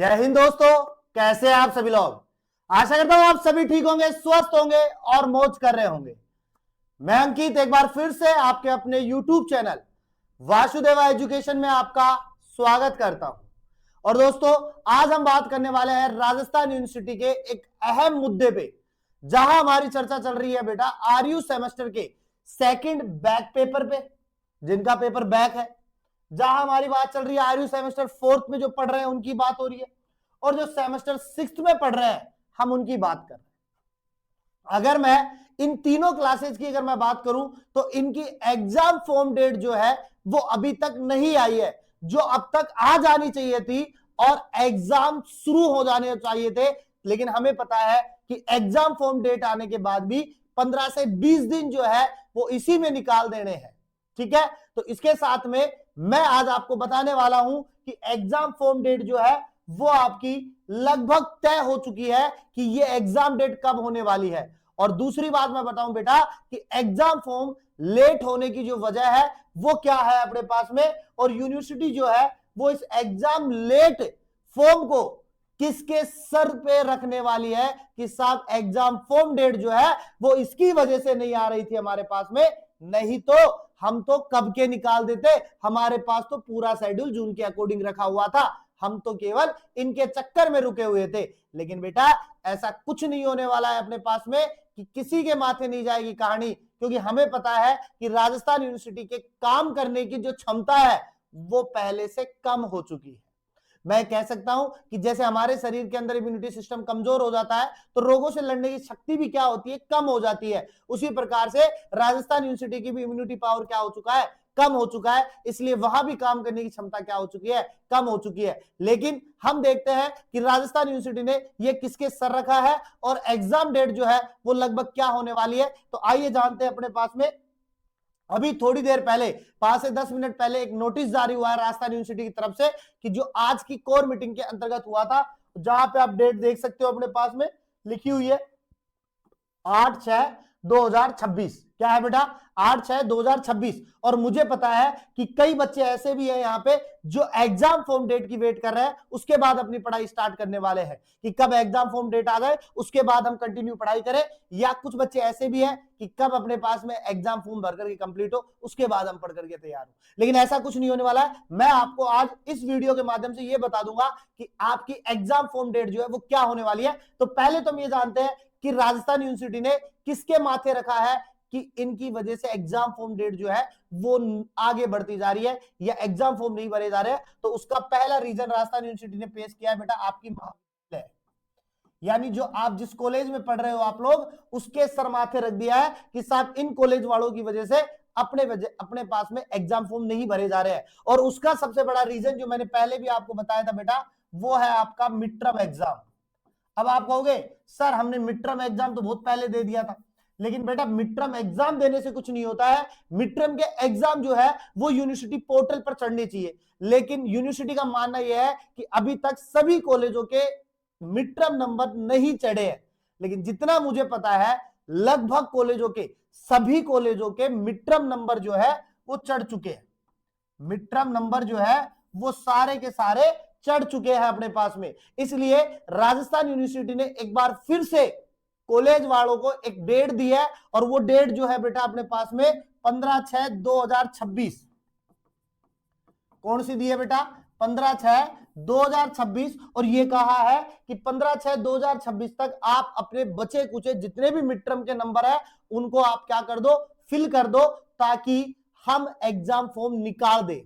जय हिंद दोस्तों, कैसे हैं आप सभी लोग। आशा करता हूं आप सभी ठीक होंगे, स्वस्थ होंगे और मौज कर रहे होंगे। मैं अंकित एक बार फिर से आपके अपने YouTube चैनल वासुदेवा एजुकेशन में आपका स्वागत करता हूं। और दोस्तों, आज हम बात करने वाले हैं राजस्थान यूनिवर्सिटी के एक अहम मुद्दे पे, जहां हमारी चर्चा चल रही है बेटा आरयू सेमेस्टर के सेकंड बैक पेपर पे, जिनका पेपर बैक है। जहां हमारी बात चल रही है आरयू सेमेस्टर फोर्थ में जो पढ़ रहे हैं उनकी बात हो रही है, और जो सेमेस्टर सिक्स्थ में पढ़ रहे हैं हम उनकी बात कर रहे हैं। अगर मैं इन तीनों क्लासेज की अगर मैं बात करूं तो इनकी एग्जाम फॉर्म डेट जो है वो अभी तक नहीं आई है, जो अब तक आ जानी चाहिए थी और एग्जाम शुरू हो जाने चाहिए थे। लेकिन हमें पता है कि एग्जाम फॉर्म डेट आने के बाद भी 15 से 20 दिन जो है वो इसी में निकाल देने हैं। ठीक है, तो इसके साथ में मैं आज आपको बताने वाला हूं कि एग्जाम फॉर्म डेट जो है वो आपकी लगभग तय हो चुकी है कि ये एग्जाम डेट कब होने वाली है। और दूसरी बात मैं बताऊं बेटा कि एग्जाम फॉर्म लेट होने की जो वजह है वो क्या है अपने पास में, और यूनिवर्सिटी जो है वो इस एग्जाम लेट फॉर्म को किसके सर पे रखने वाली है कि साहब एग्जाम फॉर्म डेट जो है वो इसकी वजह से नहीं आ रही थी हमारे पास में, नहीं तो हम तो कब के निकाल देते। हमारे पास तो पूरा शेड्यूल जून के अकॉर्डिंग रखा हुआ था, हम तो केवल इनके चक्कर में रुके हुए थे। लेकिन बेटा ऐसा कुछ नहीं होने वाला है अपने पास में कि किसी के माथे नहीं जाएगी कहानी, क्योंकि हमें पता है कि राजस्थान यूनिवर्सिटी के काम करने की जो क्षमता है वो पहले से कम हो चुकी है। मैं कह सकता हूं कि जैसे हमारे शरीर के अंदर इम्यूनिटी सिस्टम कमजोर हो जाता है तो रोगों से लड़ने की शक्ति भी क्या होती है, कम हो जाती है। उसी प्रकार से राजस्थान यूनिवर्सिटी की भी इम्यूनिटी पावर क्या हो चुका है, कम हो चुका है। इसलिए वहां भी काम करने की क्षमता क्या हो चुकी है, कम हो चुकी है। लेकिन हम देखते हैं कि राजस्थान यूनिवर्सिटी ने यह किसके सर रखा है और एग्जाम डेट जो है वो लगभग क्या होने वाली है। तो आइए जानते हैं। अपने पास में अभी थोड़ी देर पहले 5 से 10 मिनट पहले एक नोटिस जारी हुआ है राजस्थान यूनिवर्सिटी की तरफ से कि जो आज की कोर मीटिंग के अंतर्गत हुआ था, जहां पे आप डेट देख सकते हो अपने पास में लिखी हुई है 8/6/2026। क्या है बेटा, 8/6/2026। और मुझे पता है कि कई बच्चे ऐसे भी हैं यहाँ पे जो एग्जाम फॉर्म डेट की वेट कर रहे हैं, उसके बाद अपनी पढ़ाई स्टार्ट करने वाले हैं कि कब एग्जाम फॉर्म डेट आ जाए उसके बाद हम कंटिन्यू पढ़ाई करें। या कुछ बच्चे ऐसे भी हैं कि कब अपने पास में एग्जाम फॉर्म भर करके कंप्लीट हो उसके बाद हम पढ़ करके तैयार हो। लेकिन ऐसा कुछ नहीं होने वाला है। मैं आपको आज इस वीडियो के माध्यम से यह बता दूंगा कि आपकी एग्जाम फॉर्म डेट जो है वो क्या होने वाली है। तो पहले तो हम ये जानते हैं कि राजस्थान यूनिवर्सिटी ने किसके माथे रखा है कि इनकी वजह से एग्जाम फॉर्म डेट जो है वो आगे बढ़ती जा रही है या एग्जाम फॉर्म नहीं भरे जा रहे हैं। तो उसका पहला रीजन राजस्थान यूनिवर्सिटी ने पेश किया है बेटा आपकी महाविद्यालय, यानी जो आप जिस कॉलेज में पढ़ रहे हो आप लोग, उसके सर माथे रख दिया है कि साहब इन कॉलेज वालों की वजह से अपने पास में एग्जाम फॉर्म नहीं भरे जा रहे हैं। और उसका सबसे बड़ा रीजन जो मैंने पहले भी आपको बताया था बेटा, वो है आपका मिड टर्म एग्जाम। अब आप कहोगे सर हमने मिड टर्म एग्जाम तो बहुत पहले दे दिया था। लेकिन बेटा मिड टर्म एग्जाम देने से कुछ नहीं होता है। मिड टर्म के एग्जाम जो है वो यूनिवर्सिटी पोर्टल पर चढ़ने चाहिए। लेकिन यूनिवर्सिटी का मानना यह है कि अभी तक सभी कॉलेजों के मिड टर्म नंबर नहीं चढ़े हैं। लेकिन जितना मुझे पता है लगभग कॉलेजों के सभी कॉलेजों के मिड टर्म नंबर जो है वो चढ़ चुके हैं। मिड टर्म नंबर जो है वो सारे के सारे चढ़ चुके हैं अपने पास में। इसलिए राजस्थान यूनिवर्सिटी ने एक बार फिर से कॉलेज वालों को एक डेट दी है, और वो डेट जो है बेटा अपने पास में 15/6/2026। कौन सी दी है बेटा, 15/6/2026। और ये कहा है कि 15/6/2026 तक आप अपने बचे कुचे जितने भी मिड टर्म के नंबर है उनको आप क्या कर दो, फिल कर दो, ताकि हम एग्जाम फॉर्म निकाल दे।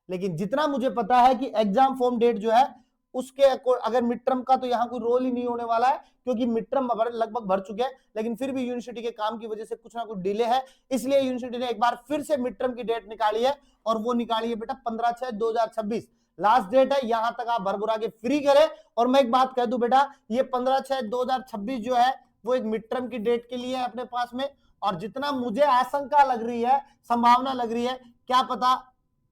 लेकिन जितना मुझे पता है कि एग्जाम फॉर्म डेट जो है उसके अगर मिड टर्म का तो यहां कोई रोल ही नहीं होने वाला है, क्योंकि मिड टर्म लगभग भर चुके हैं। लेकिन फिर भी यूनिवर्सिटी के काम की वजह से कुछ ना कुछ डिले है, इसलिए यूनिवर्सिटी ने एक बार फिर से मिड टर्म की डेट निकाली है, और वो निकाली है बेटा 15/6/2026। लास्ट डेट है, यहां तक आप भरभुरा के फ्री करें। और मैं एक बात कह दूं बेटा, ये 15/6/2026 जो है वो एक मिड टर्म की डेट के लिए है अपने पास में। और जितना मुझे आशंका लग रही है, संभावना लग रही है, क्या पता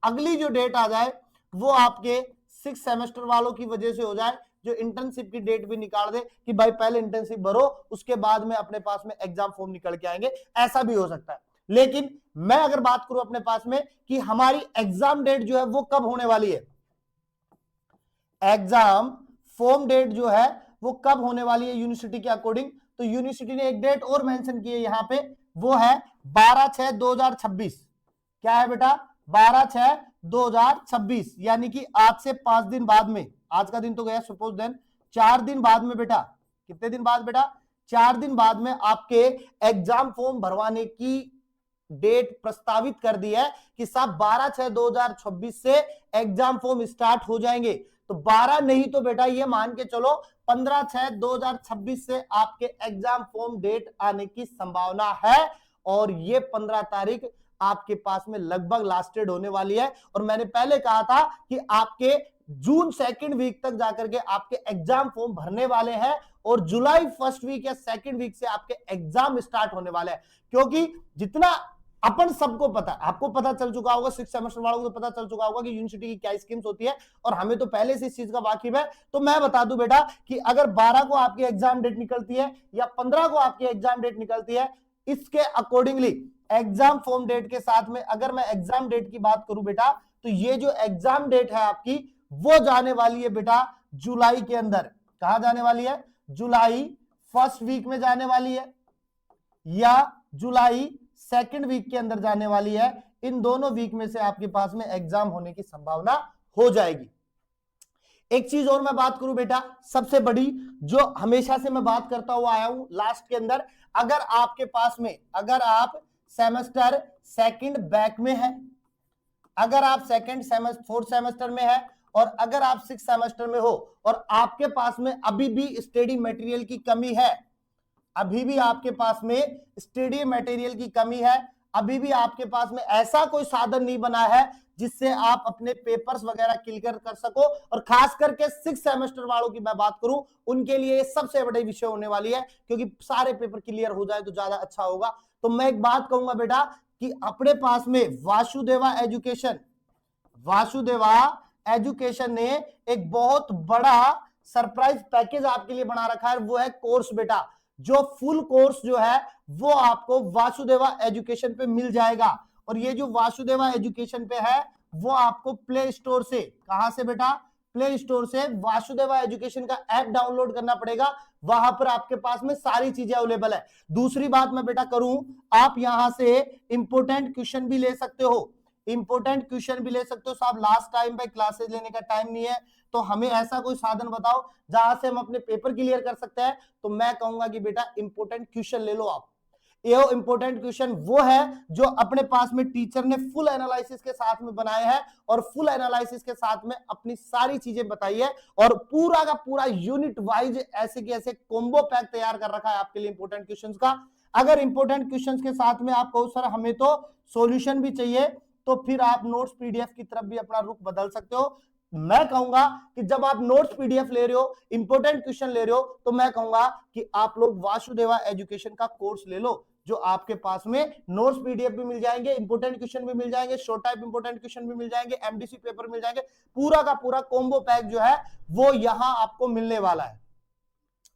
अगली जो डेट आ जाए वो आपके 6 सेमेस्टर वालों की वजह से हो जाए, जो इंटर्नशिप की डेट भी निकाल दे कि भाई पहले इंटर्नशिप भरो उसके बाद में अपने पास में एग्जाम फॉर्म निकल के आएंगे। ऐसा भी हो सकता है। लेकिन मैं अगर बात करूं अपने पास में कि हमारी एग्जाम डेट जो है वो कब होने वाली है, एग्जाम फॉर्म डेट जो है वो कब होने वाली है यूनिवर्सिटी के अकॉर्डिंग, तो यूनिवर्सिटी ने एक डेट और मेंशन की है यहाँ पे, वो है 12/6/2026। क्या है बेटा, 12/6/2026, यानी कि आज से 5 दिन बाद में, आज का दिन तो गया सपोज देन, 4 दिन बाद में बेटा, कितने दिन बाद बेटा, 4 दिन बाद में आपके एग्जाम फॉर्म भरवाने की डेट प्रस्तावित कर दी है कि साहब 12/6/2026 से एग्जाम फॉर्म स्टार्ट हो जाएंगे। तो 12 नहीं तो बेटा ये मान के चलो 15/6/2026 से आपके एग्जाम फॉर्म डेट आने की संभावना है, और ये 15 तारीख आपके पास में लगभग लास्टेड होने वाली है। और मैंने पहले कहा था कि आपके जून 2nd वीक तक जाकर के आपके एग्जाम फॉर्म भरने वाले हैं, और जुलाई 1st वीक या 2nd वीक से आपके एग्जाम स्टार्ट होने वाले हैं। क्योंकि जितना अपन सबको पता, आपको पता चल चुका होगा, 6 सेमेस्टर वालों को तो पता चल चुका होगा कि यूनिवर्सिटी की क्या स्कीम्स होती है, और हमें तो पहले से इस चीज का वाकिफ है। तो मैं बता दूं बेटा कि अगर 12 को आपकी एग्जाम डेट निकलती है या 15 को आपकी एग्जाम डेट निकलती है, इसके अकॉर्डिंगली एग्जाम फॉर्म डेट के साथ में अगर मैं एग्जाम डेट की बात करूं बेटा, तो ये जो एग्जाम डेट है आपकी वो जाने वाली है बेटा जुलाई के अंदर। कहां जाने वाली है, जुलाई 1st वीक में जाने वाली है या जुलाई 2nd वीक के अंदर जाने वाली है। इन दोनों वीक में से आपके पास में एग्जाम होने की संभावना हो जाएगी। एक चीज और मैं बात करूं बेटा, सबसे बड़ी जो हमेशा से मैं बात करता हुआ आया हूं लास्ट के अंदर, अगर आपके पास में, अगर आप सेमेस्टर 2nd बैक में है, अगर आप 4th सेमेस्टर में है, और अगर आप 6th सेमेस्टर में हो, और आपके पास में अभी भी स्टडी मटेरियल की कमी है, अभी भी आपके पास में स्टडी मटेरियल की कमी है, अभी भी आपके पास में ऐसा कोई साधन नहीं बना है जिससे आप अपने पेपर्स वगैरह क्लियर कर सको, और खास करके 6th सेमेस्टर वालों की मैं बात करूं, उनके लिए ये सबसे बड़ी विषय होने वाली है, क्योंकि सारे पेपर क्लियर हो जाए तो ज्यादा अच्छा होगा। तो मैं एक बात कहूंगा बेटा कि अपने पास में वासुदेवा एजुकेशन ने एक बहुत बड़ा सरप्राइज पैकेज आपके लिए बना रखा है, वो है कोर्स बेटा। जो फुल कोर्स जो है वो आपको वासुदेवा एजुकेशन पे मिल जाएगा, और ये जो वासुदेवा एजुकेशन पे है वो आपको प्ले स्टोर से, कहां से बेटा, प्ले स्टोर से वासुदेवा एजुकेशन का ऐप डाउनलोड करना पड़ेगा। वहां पर आपके पास में सारी चीजें अवेलेबल है। दूसरी बात मैं बेटा करूं, आप यहां से इंपोर्टेंट क्वेश्चन भी ले सकते हो, इंपोर्टेंट क्वेश्चन भी ले सकते हो। साहब लास्ट टाइम पे क्लासेस लेने का टाइम नहीं है, तो हमें ऐसा कोई साधन बताओ जहां से हम अपने पेपर क्लियर कर सकते हैं। तो मैं कहूंगा कि बेटा इंपोर्टेंट क्वेश्चन ले लो आप। ये इंपोर्टेंट क्वेश्चन वो है जो अपने पास में टीचर ने फुल एनालिसिस के साथ में बनाए हैं, और फुल एनालिसिस के साथ में अपनी सारी चीजें बताई है, और पूरा का पूरा यूनिट वाइज ऐसे के ऐसे कॉम्बो पैक तैयार कर रखा है आपके लिए इंपोर्टेंट क्वेश्चंस का। अगर इंपोर्टेंट क्वेश्चंस के साथ में आप कहो सर हमें तो सॉल्यूशन भी चाहिए, तो फिर आप नोट्स पीडीएफ की तरफ भी अपना रुख बदल सकते हो। मैं कहूंगा कि जब आप नोट्स पीडीएफ ले रहे हो, इंपोर्टेंट क्वेश्चन ले रहे हो, तो मैं कहूंगा कि आप लोग वासुदेवा एजुकेशन का कोर्स ले लो, जो आपके पास में नोट्स पीडीएफ भी मिल जाएंगे, इंपोर्टेंट क्वेश्चन भी मिल जाएंगे, शॉर्ट टाइप इंपोर्टेंट क्वेश्चन भी मिल जाएंगे, एमडीसी पेपर मिल जाएंगे। पूरा का पूरा कॉम्बो पैक जो है वो यहां आपको मिलने वाला है,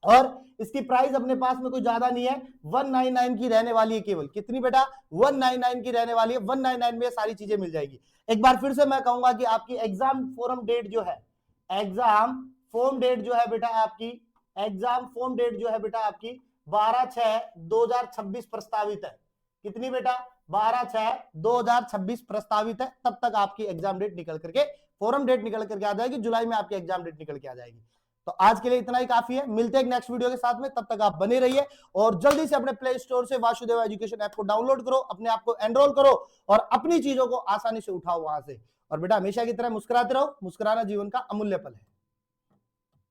और इसकी प्राइस अपने पास में कोई ज्यादा नहीं है, 199 की रहने वाली है। केवल कितनी बेटा, 199 की रहने वाली है। 199 में सारी चीजें मिल जाएगी। एक बार फिर से मैं कहूंगा कि आपकी एग्जाम फॉर्म डेट जो है, एग्जाम फॉर्म डेट जो है बेटा आपकी, एग्जाम फॉर्म डेट जो है बेटा आपकी 12/6/2026 प्रस्तावित है। कितनी बेटा, 12/6/2026 प्रस्तावित है। तब तक आपकी एग्जाम डेट निकल करके, फॉर्म डेट निकल करके आ जाएगी, जुलाई में आपकी एग्जाम डेट निकल के आ जाएगी। तो आज के लिए इतना ही काफी है, मिलते हैं एक नेक्स्ट वीडियो के साथ में। तब तक आप बने रहिए, और जल्दी से अपने प्ले स्टोर से वासुदेवा एजुकेशन ऐप को डाउनलोड करो, अपने आप को एनरोल करो, और अपनी चीजों को आसानी से उठाओ वहां से। और बेटा हमेशा की तरह मुस्कुराते रहो, मुस्कुराना जीवन का अमूल्य पल है।